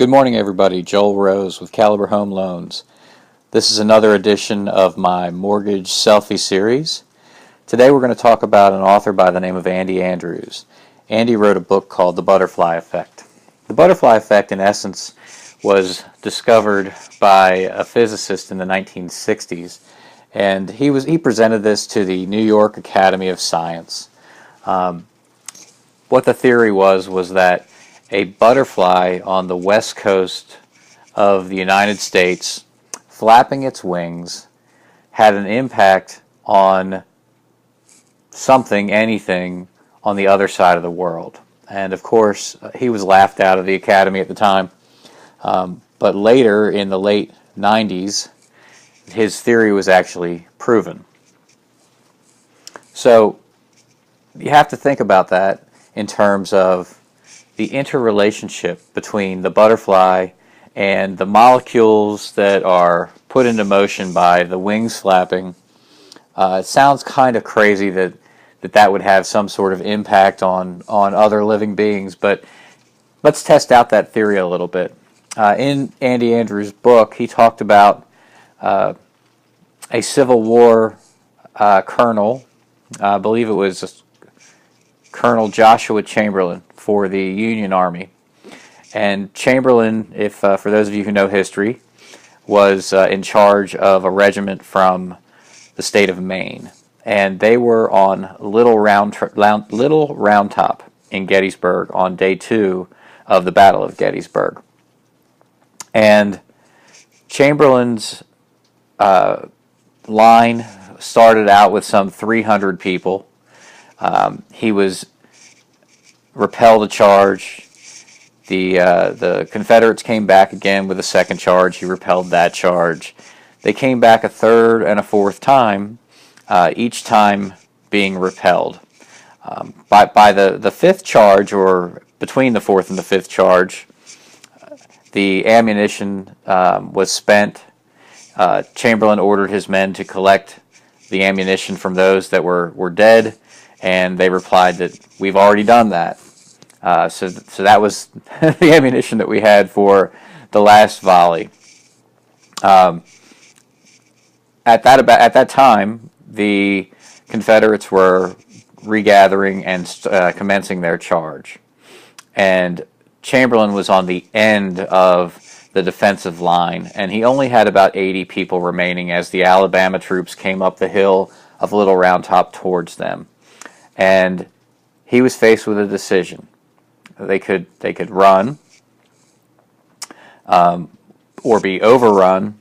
Good morning, everybody. Joel Rose with Caliber Home Loans. This is another edition of my Mortgage Selfie series. Today we're going to talk about an author by the name of Andy Andrews. Andy wrote a book called The Butterfly Effect. The butterfly effect, in essence, was discovered by a physicist in the 1960s, and he presented this to the New York Academy of Science. What the theory was that a butterfly on the west coast of the United States flapping its wings had an impact on something, anything, on the other side of the world. And of course, he was laughed out of the academy at the time. But later, in the late 90s, his theory was actually proven. So you have to think about that in terms of the interrelationship between the butterfly and the molecules that are put into motion by the wings flapping. It sounds kind of crazy that would have some sort of impact on other living beings, but let's test out that theory a little bit. In Andy Andrews' book, he talked about a Civil War colonel, I believe it was Colonel Joshua Chamberlain for the Union Army. And Chamberlain, if for those of you who know history, was in charge of a regiment from the state of Maine. And they were on Little Round Top in Gettysburg on day 2 of the Battle of Gettysburg. And Chamberlain's line started out with some 300 people. He was repelled a charge. The Confederates came back again with a second charge. He repelled that charge. They came back a third and a fourth time, each time being repelled. By the fifth charge, or between the fourth and the fifth charge, the ammunition was spent. Chamberlain ordered his men to collect the ammunition from those that were dead, and they replied that we've already done that. So that was the ammunition that we had for the last volley. At that time, the Confederates were regathering and commencing their charge, and Chamberlain was on the end of the defensive line, and he only had about 80 people remaining as the Alabama troops came up the hill of Little Round Top towards them. And he was faced with a decision. They could run, or be overrun,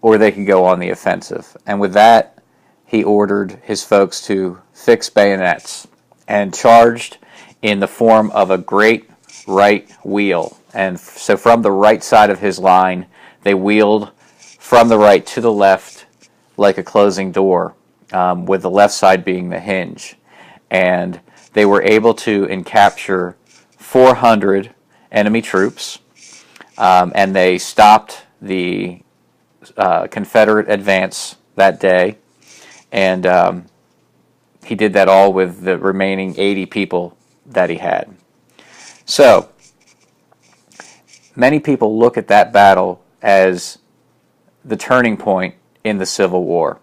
or they could go on the offensive. And with that, he ordered his folks to fix bayonets and charged in the form of a great right wheel. And so from the right side of his line, they wheeled from the right to the left like a closing door, with the left side being the hinge. And they were able to capture 400 enemy troops, and they stopped the Confederate advance that day, and he did that all with the remaining 80 people that he had. So, many people look at that battle as the turning point in the Civil War.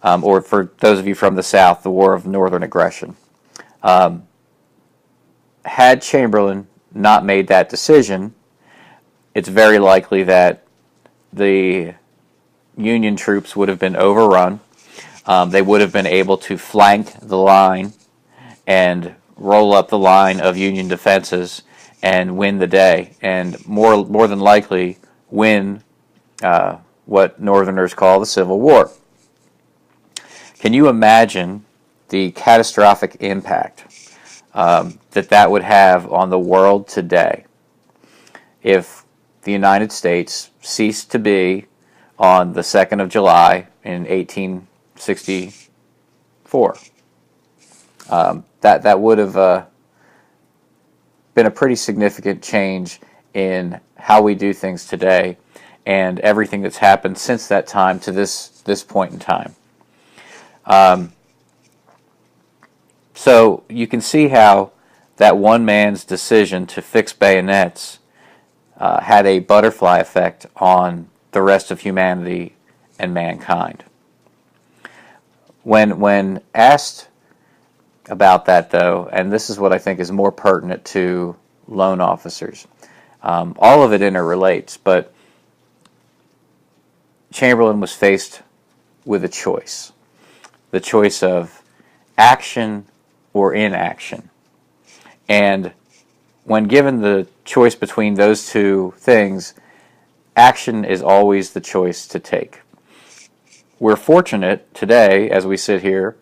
Or for those of you from the South, the War of Northern Aggression. Had Chamberlain not made that decision, it's very likely that the Union troops would have been overrun. They would have been able to flank the line and roll up the line of Union defenses and win the day, and more than likely win what Northerners call the Civil War. Can you imagine the catastrophic impact that would have on the world today if the United States ceased to be on the 2nd of July in 1864? That would have been a pretty significant change in how we do things today, and everything that's happened since that time to this point in time. So you can see how that one man's decision to fix bayonets had a butterfly effect on the rest of humanity and mankind. When asked about that, though, and this is what I think is more pertinent to loan officers, all of it interrelates, but Chamberlain was faced with a choice. The choice of action or inaction. And when given the choice between those two things, action is always the choice to take. We're fortunate today, as we sit here,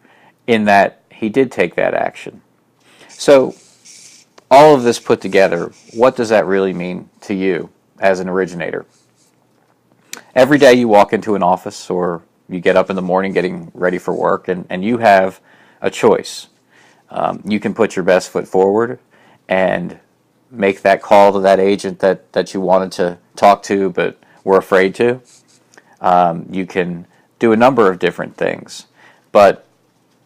in that he did take that action. So, all of this put together, what does that really mean to you as an originator? Every day you walk into an office or you get up in the morning getting ready for work, and you have a choice. You can put your best foot forward and make that call to that agent that you wanted to talk to but were afraid to. You can do a number of different things. But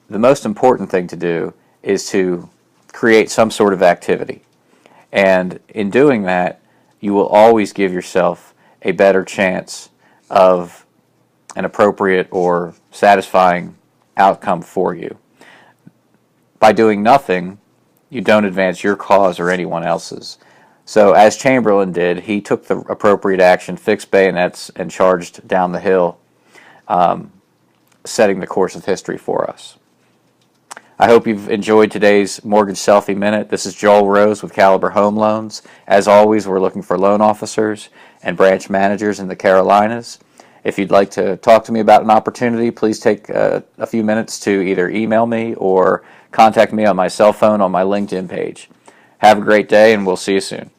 the most important thing to do is to create some sort of activity. And in doing that, you will always give yourself a better chance of an appropriate or satisfying outcome for you. By doing nothing, you don't advance your cause or anyone else's. So as Chamberlain did, he took the appropriate action, fixed bayonets, and charged down the hill, setting the course of history for us. I hope you've enjoyed today's Mortgage Selfie Minute. This is Joel Rose with Caliber Home Loans. As always, we're looking for loan officers and branch managers in the Carolinas. If you'd like to talk to me about an opportunity, please take a few minutes to either email me or contact me on my cell phone on my LinkedIn page. Have a great day, and we'll see you soon.